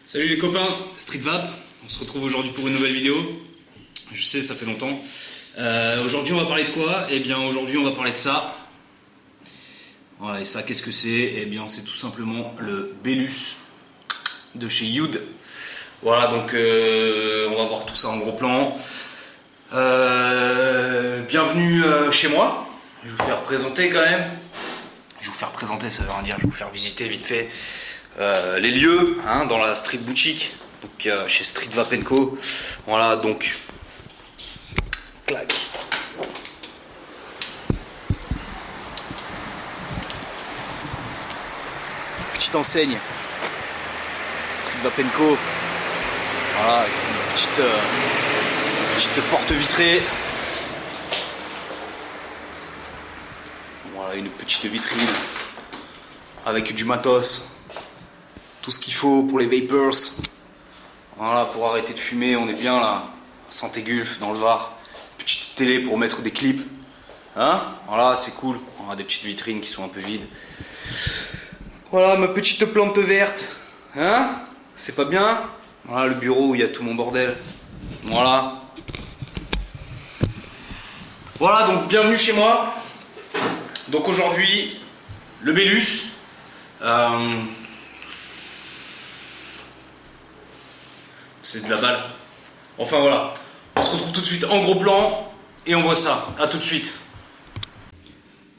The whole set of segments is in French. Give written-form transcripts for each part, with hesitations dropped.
Salut les copains, Street Vap, on se retrouve aujourd'hui pour une nouvelle vidéo. Je sais, ça fait longtemps. Aujourd'hui on va parler de quoi? Eh bien aujourd'hui on va parler de ça. Voilà, et ça qu'est-ce que c'est? Eh bien c'est tout simplement le Bellus de chez Youd. Voilà, donc on va voir tout ça en gros plan. Bienvenue chez moi. Je vais vous faire présenter quand même. Je vais vous faire présenter, ça veut rien dire, je vais vous faire visiter vite fait les lieux hein, dans la Street Boutique, donc chez Street Vap & Co. Voilà, donc clac. Petite enseigne Street Vap & Co. Voilà, avec une petite porte vitrée. Voilà, une petite vitrine avec du matos. Tout ce qu'il faut pour les vapors. Voilà, pour arrêter de fumer, on est bien là. Santé-Gulf, dans le Var. Petite télé pour mettre des clips. Hein? Voilà, c'est cool. On a des petites vitrines qui sont un peu vides. Voilà, ma petite plante verte. Hein? C'est pas bien? Voilà, le bureau où il y a tout mon bordel. Voilà. Voilà, donc bienvenue chez moi. Donc aujourd'hui, le Bellus. C'est de la balle. Enfin voilà, on se retrouve tout de suite en gros plan et on voit ça. A tout de suite.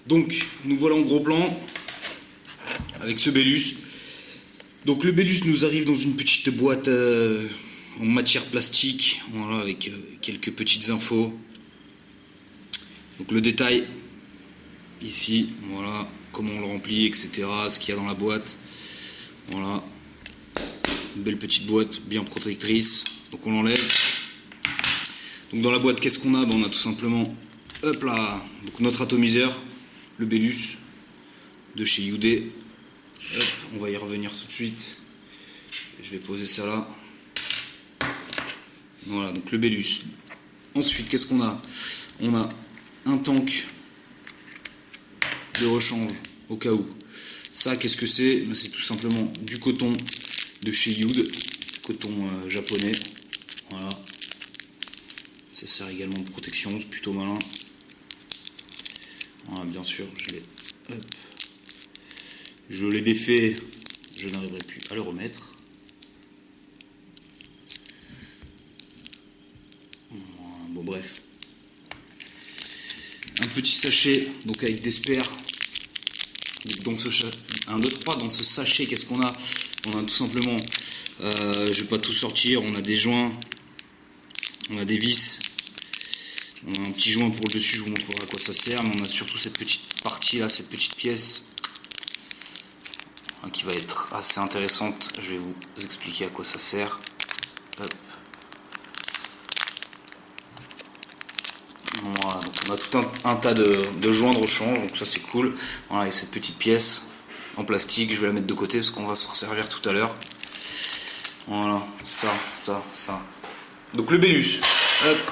Donc nous voilà en gros plan avec ce Bellus. Donc le Bellus nous arrive dans une petite boîte en matière plastique, voilà, avec quelques petites infos. Donc le détail ici, voilà, comment on le remplit, etc. Ce qu'il y a dans la boîte. Voilà. Une belle petite boîte bien protectrice, donc on l'enlève. Donc dans la boîte qu'est-ce qu'on a? Ben, on a tout simplement hop là, donc notre atomiseur, le Bellus de chez Youd. On va y revenir tout de suite. Je vais poser ça là. Voilà, donc le Bellus. Ensuite qu'est-ce qu'on a? On a un tank de rechange au cas où. Ça qu'est-ce que c'est? Ben, c'est tout simplement du coton de chez Youd, coton japonais. Voilà, ça sert également de protection, c'est plutôt malin. Voilà, bien sûr je l'ai défait, je n'arriverai plus à le remettre. Voilà, bon bref, un petit sachet donc avec des spares. Dans ce 1, 2, 3, dans ce sachet qu'est-ce qu'on a? On a tout simplement, je vais pas tout sortir, on a des joints, on a des vis, on a un petit joint pour le dessus, je vous montrerai à quoi ça sert, mais on a surtout cette petite partie là, cette petite pièce qui va être assez intéressante, je vais vous expliquer à quoi ça sert. Hop. Voilà, donc on a tout un tas de joints de rechange, donc ça c'est cool. Voilà, et cette petite pièce en plastique, je vais la mettre de côté parce qu'on va s'en servir tout à l'heure. Voilà, ça. Donc le Bellus. Hop.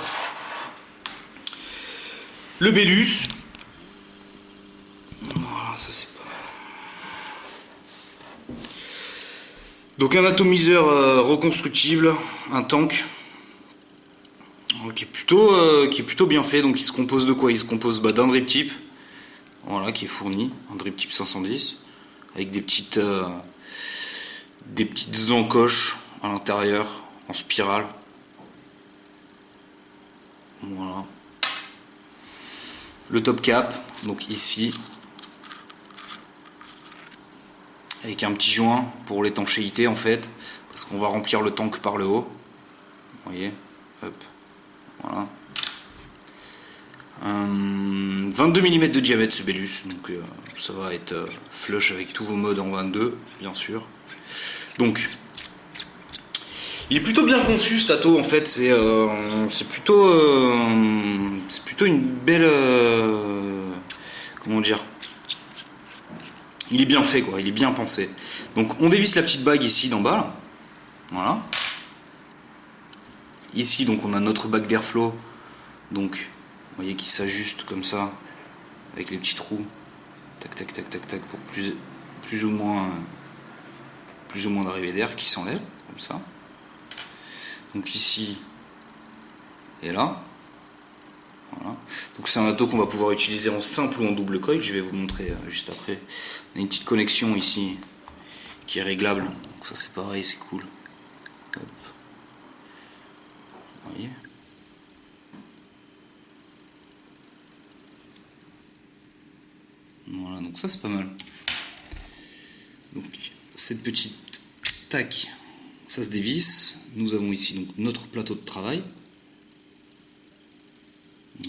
Le Bellus. Voilà, ça c'est pas. Donc un atomiseur reconstructible, un tank. Qui est plutôt bien fait. Donc il se compose de quoi? Il se compose d'un drip tip. Voilà, qui est fourni, un drip tip 510. Avec des petites encoches à l'intérieur en spirale. Voilà. Le top cap, donc ici, avec un petit joint pour l'étanchéité en fait, parce qu'on va remplir le tank par le haut. Vous voyez, hop, voilà. 22 mm de diamètre ce Bellus, donc ça va être flush avec tous vos modes en 22 bien sûr. Donc il est plutôt bien conçu cet ato en fait, c'est plutôt une belle comment dire, il est bien fait quoi, il est bien pensé. Donc on dévisse la petite bague ici d'en bas là. Voilà. Ici donc on a notre bac d'airflow, donc vous voyez qui s'ajuste comme ça avec les petits trous, tac tac tac tac tac, pour plus ou moins d'arrivée d'air qui s'enlève comme ça. Donc ici et là. Voilà. Donc c'est un ato qu'on va pouvoir utiliser en simple ou en double coil. Je vais vous montrer juste après. On a une petite connexion ici qui est réglable. Donc ça c'est pareil, c'est cool. Hop. Vous voyez. Voilà, donc ça c'est pas mal. Donc cette petite tac, ça se dévisse. Nous avons ici donc notre plateau de travail.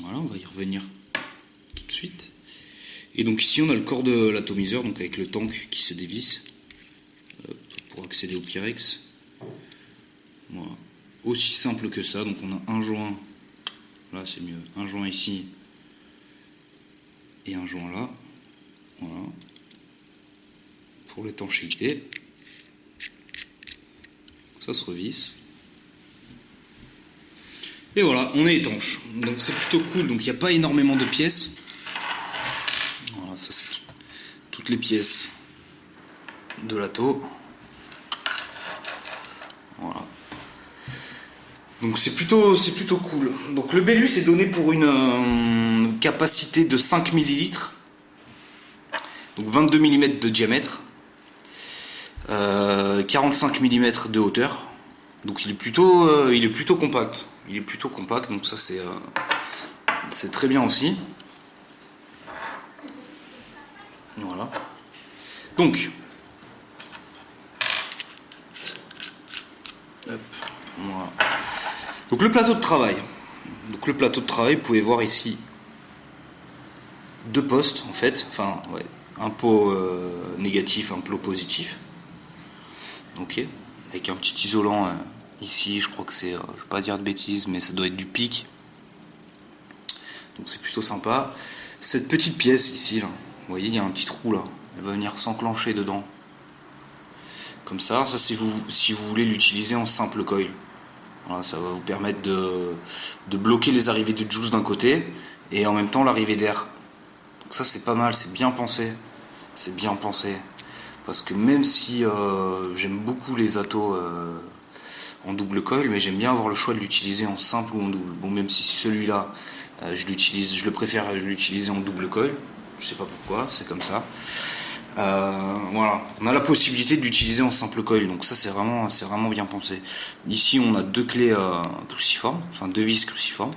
Voilà, on va y revenir tout de suite. Et donc ici on a le corps de l'atomiseur, donc avec le tank qui se dévisse pour accéder au Pyrex. Voilà. Aussi simple que ça, donc on a un joint, là c'est mieux, un joint ici et un joint là. Voilà. Pour l'étanchéité. Ça se revisse. Et voilà, on est étanche. Donc c'est plutôt cool. Donc il n'y a pas énormément de pièces. Voilà, ça c'est toutes les pièces de l'atto. Voilà. Donc c'est plutôt cool. Donc le Bellus est donné pour une capacité de 5 ml. Donc 22 mm de diamètre. 45 mm de hauteur. Donc il est plutôt compact. Il est plutôt compact, donc ça c'est très bien aussi. Voilà. Donc, hop, voilà. Donc le plateau de travail. Donc le plateau de travail, vous pouvez voir ici deux postes en fait. Enfin, ouais, un pot négatif, un pot positif. Ok. Avec un petit isolant ici, je crois que c'est, je vais pas dire de bêtises, mais ça doit être du pic. Donc c'est plutôt sympa. Cette petite pièce ici, là, vous voyez, il y a un petit trou là. Elle va venir s'enclencher dedans. Comme ça, c'est si vous voulez l'utiliser en simple coil. Voilà, ça va vous permettre de bloquer les arrivées de juice d'un côté et en même temps l'arrivée d'air. Donc ça c'est pas mal, c'est bien pensé. C'est bien pensé. Parce que même si j'aime beaucoup les atos en double coil, mais j'aime bien avoir le choix de l'utiliser en simple ou en double. Bon, même si celui-là, je le préfère l'utiliser en double coil. Je sais pas pourquoi, c'est comme ça. Voilà, on a la possibilité de l'utiliser en simple coil, donc ça c'est vraiment bien pensé. Ici on a deux clés cruciformes, enfin deux vis cruciformes.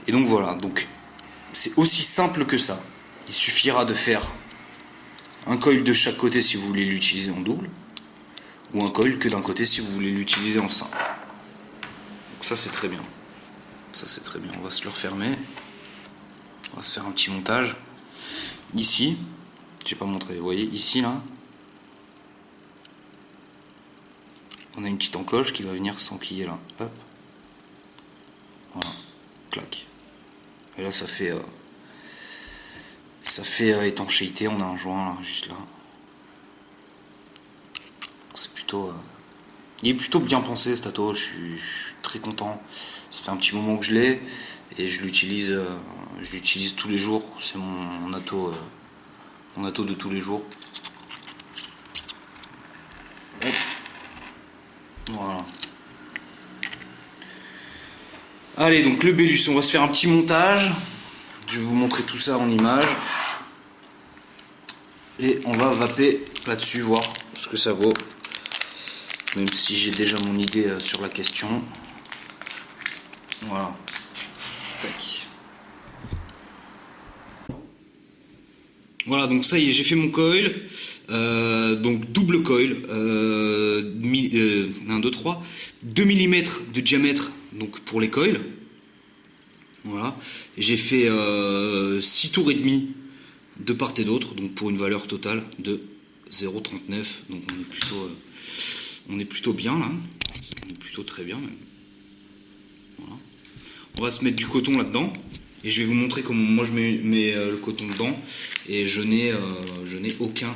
Et donc voilà, donc c'est aussi simple que ça. Il suffira de faire un coil de chaque côté si vous voulez l'utiliser en double, ou un coil que d'un côté si vous voulez l'utiliser en simple. Donc ça c'est très bien. Ça c'est très bien. On va se le refermer. On va se faire un petit montage. Ici, j'ai pas montré. Vous voyez ici là, on a une petite encoche qui va venir s'enquiller là. Hop. Voilà. Clac. Et là ça fait étanchéité. On a un joint là, juste là. C'est plutôt il est plutôt bien pensé cet ato. Je suis très content. Ça fait un petit moment que je l'ai et je l'utilise tous les jours. C'est mon ato de tous les jours. Hop. Voilà. Allez, donc le Bellus, on va se faire un petit montage. Je vais vous montrer tout ça en image. Et on va vaper là-dessus, voir ce que ça vaut. Même si j'ai déjà mon idée sur la question. Voilà. Tac. Voilà, donc ça y est, j'ai fait mon coil. Donc double coil. 1, 2, 3. 2 mm de diamètre donc pour les coils. Voilà. J'ai fait 6 tours et demi de part et d'autre, donc pour une valeur totale de 0,39. Donc on est plutôt bien là. On est plutôt très bien même. Voilà. On va se mettre du coton là-dedans. Et je vais vous montrer comment moi je mets le coton dedans. Et je n'ai aucun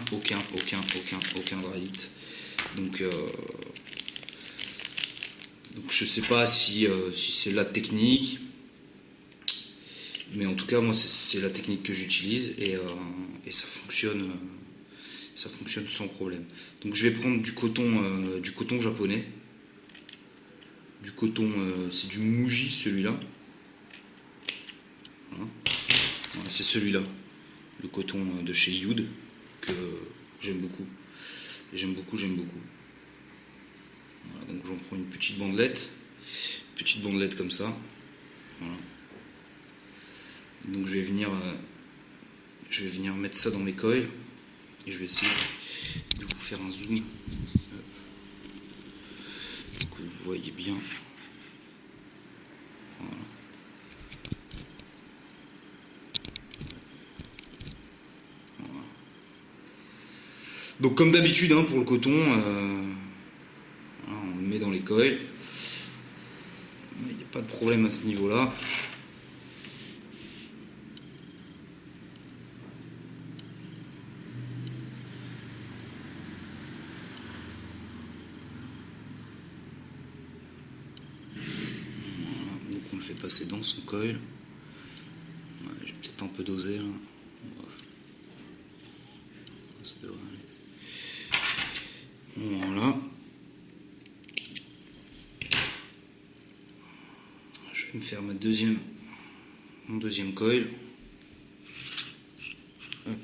dryite. Donc Donc je sais pas si c'est la technique, mais en tout cas moi c'est la technique que j'utilise et ça fonctionne sans problème. Donc je vais prendre du coton japonais. Du coton, c'est du Muji celui-là. Voilà. Voilà, c'est celui-là, le coton de chez Youd, que j'aime beaucoup. J'aime beaucoup. Voilà, donc j'en prends une petite bandelette comme ça. Voilà. Donc je vais venir mettre ça dans mes coils et je vais essayer de vous faire un zoom pour que vous voyez bien. Voilà. Voilà. Donc comme d'habitude hein, pour le coton, voilà, on le met dans les coils. Il n'y a pas de problème à ce niveau-là. On le fait passer dans son coil. Ouais, j'ai peut-être un peu dosé là. Bref. Ça devrait aller. Voilà. Je vais me faire mon deuxième coil. Hop.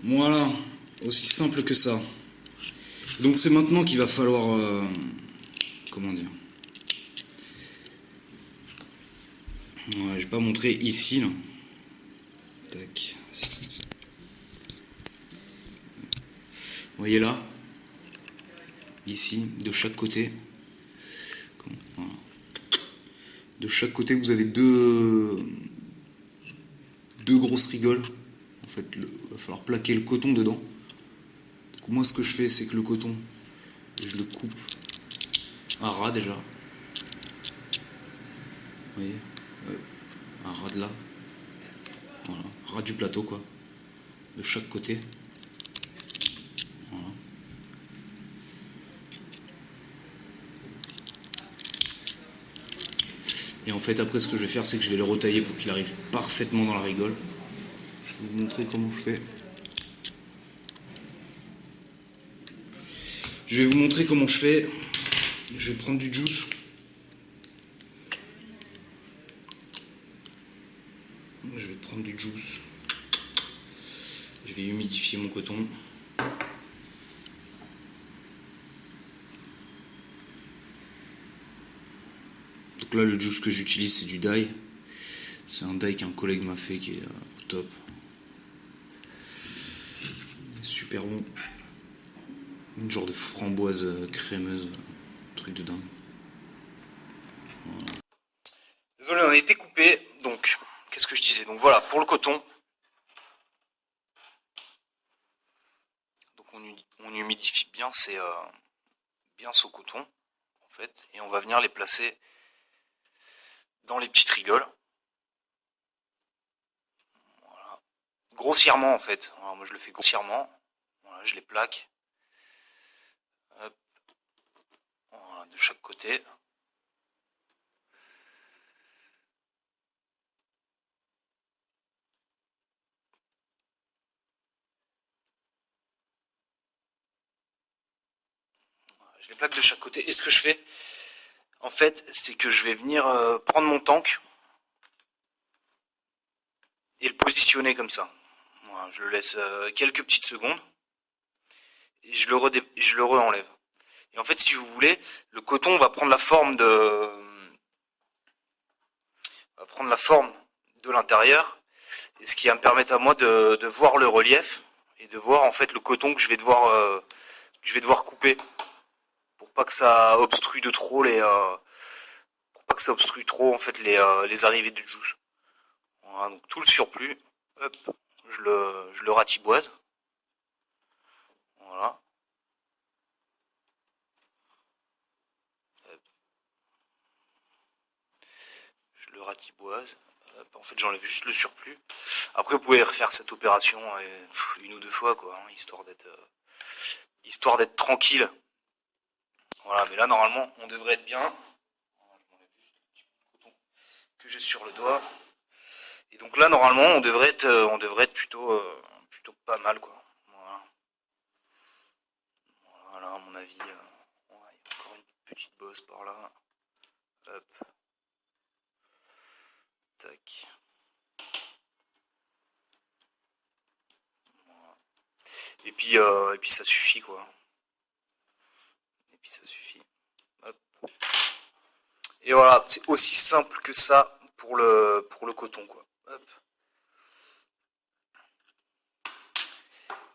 Voilà, aussi simple que ça. Donc c'est maintenant qu'il va falloir... comment dire? Ouais, je vais pas montrer ici là. Tac. Vous voyez là? Ici, de chaque côté. Voilà. De chaque côté, vous avez deux grosses rigoles. En fait, il va falloir plaquer le coton dedans. Donc, moi, ce que je fais, c'est que le coton, je le coupe à ras déjà. Vous voyez, à ras de là. Voilà, ras du plateau, quoi. De chaque côté. Voilà. Et en fait, après, ce que je vais faire, c'est que je vais le retailler pour qu'il arrive parfaitement dans la rigole. Je vais vous montrer comment je fais. Je vais vous montrer comment je fais. Je vais prendre du juice. Je vais prendre du juice. Je vais humidifier mon coton. Donc là, le juice que j'utilise, c'est du dye. C'est un dye qu'un collègue m'a fait qui est au top. Super bon. Une genre de framboise crémeuse. Truc de dingue. Voilà. Désolé, on a été coupé. Donc, qu'est-ce que je disais? Donc voilà, pour le coton. Donc on humidifie bien ce coton, en fait. Et on va venir les placer dans les petites rigoles. Voilà. Grossièrement, en fait. Alors, moi, je le fais grossièrement. Voilà, je les plaque. Hop. Voilà, de chaque côté. Je les plaque de chaque côté. Et ce que je fais, en fait, c'est que je vais venir prendre mon tank et le positionner comme ça. Voilà, je le laisse quelques petites secondes et je le re-enlève. Et en fait, si vous voulez, le coton va prendre la forme de l'intérieur, et ce qui va me permettre à moi de voir le relief et de voir en fait le coton que je vais devoir couper pour pas que ça obstrue de trop en fait les arrivées du juice. Voilà, donc tout le surplus, hop, je le ratiboise. Voilà. qui boise. En fait, j'enlève juste le surplus. Après, vous pouvez refaire cette opération une ou deux fois, quoi, hein, histoire d'être tranquille. Voilà, mais là, normalement, on devrait être bien. Je m'enlève juste le petit coton que j'ai sur le doigt. Et donc là, normalement, on devrait être plutôt pas mal, quoi. Voilà. Voilà, à mon avis, ouais, il y a encore une petite bosse par là. Hop. Tac. Voilà. Et puis ça suffit, quoi. Et puis ça suffit. Hop. Et voilà, c'est aussi simple que ça pour le coton, quoi. Hop.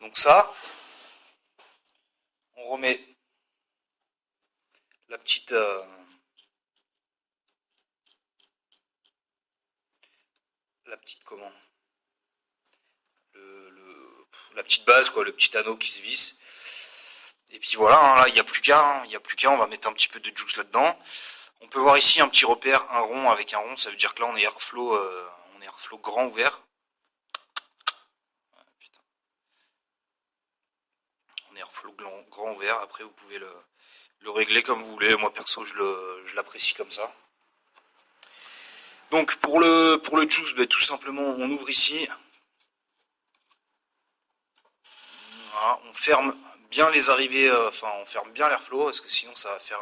Donc ça, on remet la petite comment, la petite base, quoi, le petit anneau qui se visse. Et puis voilà, hein, là il n'y a plus qu'à, on va mettre un petit peu de juice là-dedans. On peut voir ici un petit repère, un rond avec un rond, ça veut dire que là on est airflow grand ouvert. On est airflow grand ouvert, après vous pouvez le régler comme vous voulez, moi perso je l'apprécie comme ça. Donc pour le juice, tout simplement on ouvre ici. Voilà, on ferme bien les arrivées, on ferme bien l'airflow parce que sinon ça va faire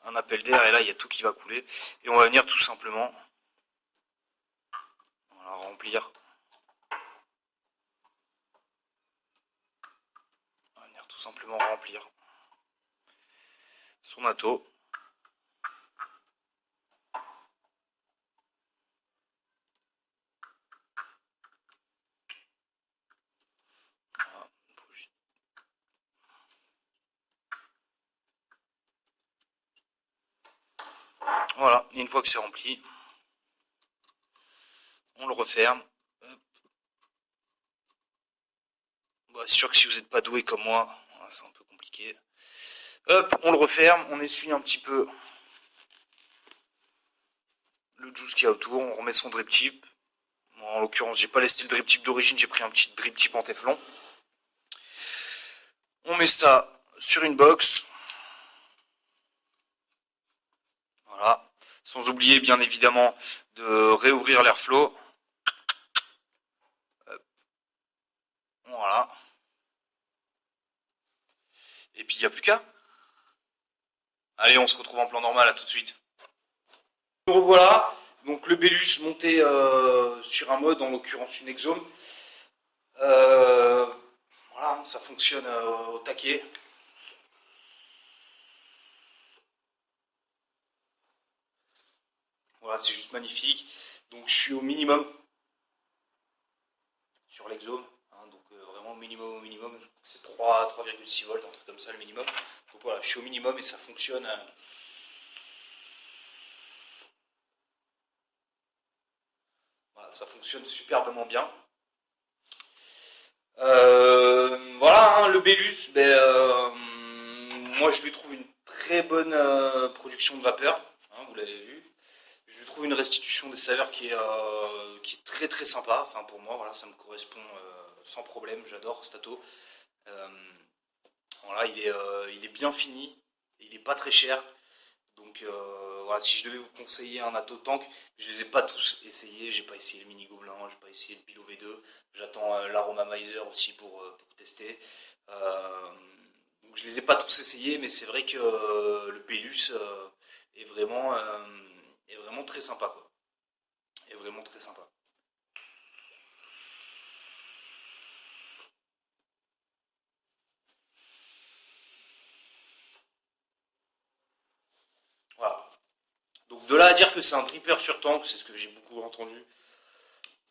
un appel d'air et là il y a tout qui va couler. Et on va venir tout simplement remplir. On va venir tout simplement remplir son atto. Voilà, et une fois que c'est rempli, on le referme. Bon, c'est sûr que si vous n'êtes pas doué comme moi, c'est un peu compliqué. Hop, on le referme, on essuie un petit peu le juice qu'il y a autour, on remet son drip tip. Bon, en l'occurrence, j'ai pas laissé le drip tip d'origine, j'ai pris un petit drip tip en téflon. On met ça sur une box. Voilà. Sans oublier bien évidemment de réouvrir l'airflow. Voilà. Et puis il n'y a plus qu'à. Allez, on se retrouve en plan normal, à tout de suite. Nous revoilà. Donc le Bellus monté sur un mode, en l'occurrence une exome. Voilà, ça fonctionne au taquet. Voilà, c'est juste magnifique. Donc je suis au minimum sur l'exome. Hein, donc vraiment au minimum. C'est 3,6 volts, un truc comme ça le minimum. Donc voilà, je suis au minimum et ça fonctionne. Voilà, ça fonctionne superbement bien. Voilà, hein, le Bellus, moi je lui trouve une très bonne production de vapeur, hein, vous l'avez vu. Je lui trouve une restitution des saveurs qui est très très sympa, enfin pour moi, voilà, ça me correspond sans problème, j'adore Stato. Voilà, il est bien fini, il est pas très cher. Donc voilà, si je devais vous conseiller un Atto Tank, je les ai pas tous essayés, j'ai pas essayé le Mini Gobelin, j'ai pas essayé le Pilo V2, j'attends l'Aromamizer aussi pour tester. Donc je les ai pas tous essayés, mais c'est vrai que le Bellus est vraiment très sympa, quoi. Est vraiment très sympa. Voilà. Donc de là à dire que c'est un dripper sur tank, c'est ce que j'ai beaucoup entendu.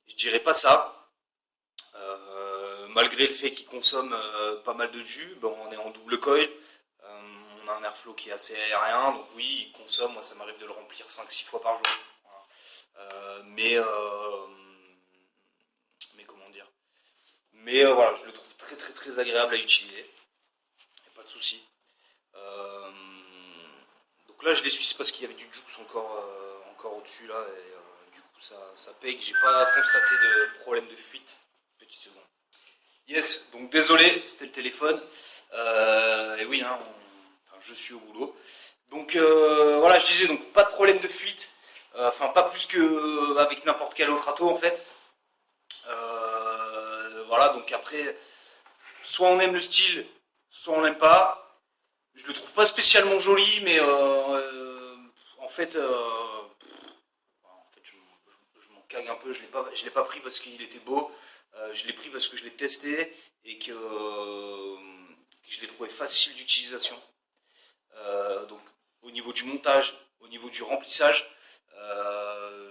Je dirais pas ça. Malgré le fait qu'il consomme pas mal de jus, on est en double coil. On a un airflow qui est assez aérien, donc oui, il consomme. Moi, ça m'arrive de le remplir 5-6 fois par jour. Voilà. Mais comment dire. Mais voilà, je le trouve très très très agréable à utiliser. Y a pas de souci. Donc là, je l'essuie parce qu'il y avait du juice encore au-dessus là. Et, ça paye. J'ai pas constaté de problème de fuite. Petite seconde. Yes, donc désolé, c'était le téléphone. Et oui, hein, je suis au boulot. Donc voilà, je disais, donc pas de problème de fuite. Enfin, pas plus qu'avec n'importe quel autre ato en fait. Voilà, donc après, soit on aime le style, soit on l'aime pas. Je le trouve pas spécialement joli, mais en fait, je m'en cague un peu. Je l'ai pas pris parce qu'il était beau. Je l'ai pris parce que je l'ai testé et que je l'ai trouvé facile d'utilisation. Donc au niveau du montage, au niveau du remplissage,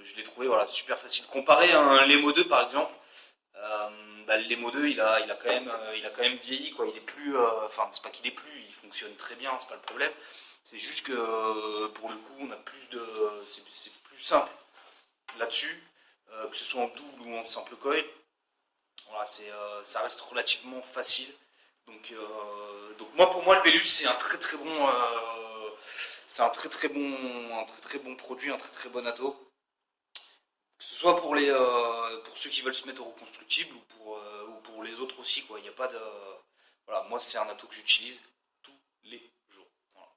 je l'ai trouvé voilà, super facile. Comparé à un Lemo 2 par exemple, bah, le Lemo 2 il a quand même vieilli quoi. Il est plus, enfin c'est pas qu'il est plus, il fonctionne très bien, c'est pas le problème. C'est juste que pour le coup on a plus de, c'est plus simple là-dessus, que ce soit en double ou en simple coil. Voilà, ça reste relativement facile. Donc moi pour moi le Belus c'est un très très bon un très bon produit, un très très bon ato. Que ce soit pour ceux qui veulent se mettre au reconstructible ou pour les autres aussi quoi. Il n'y a pas de voilà, moi c'est un ato que j'utilise tous les jours. Voilà.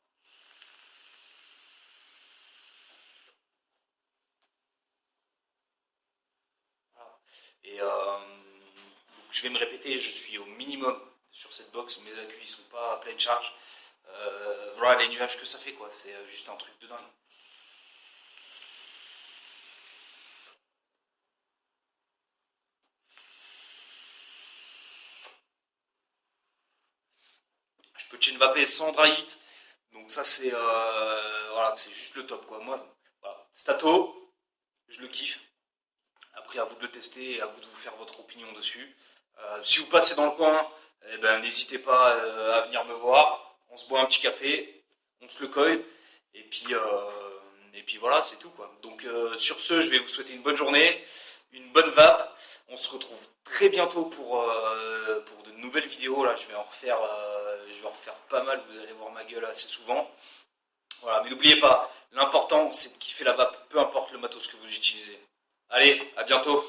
Voilà. Et donc, je vais me répéter, je suis au minimum sur cette box, mes accus ils sont pas à pleine charge. Voilà les nuages que ça fait quoi, c'est juste un truc de dingue. Je peux chain vaper sans dry hit, donc ça c'est voilà, c'est juste le top quoi. Moi, voilà. Stato, je le kiffe. Après à vous de le tester et à vous de vous faire votre opinion dessus. Si vous passez dans le coin, eh ben, n'hésitez pas à venir me voir. On se boit un petit café, on se le colle, et puis voilà, c'est tout quoi. Donc sur ce, je vais vous souhaiter une bonne journée, une bonne vape. On se retrouve très bientôt pour de nouvelles vidéos. Là, je vais en refaire pas mal. Vous allez voir ma gueule assez souvent. Voilà, mais n'oubliez pas, l'important c'est de kiffer la vape, peu importe le matos que vous utilisez. Allez, à bientôt.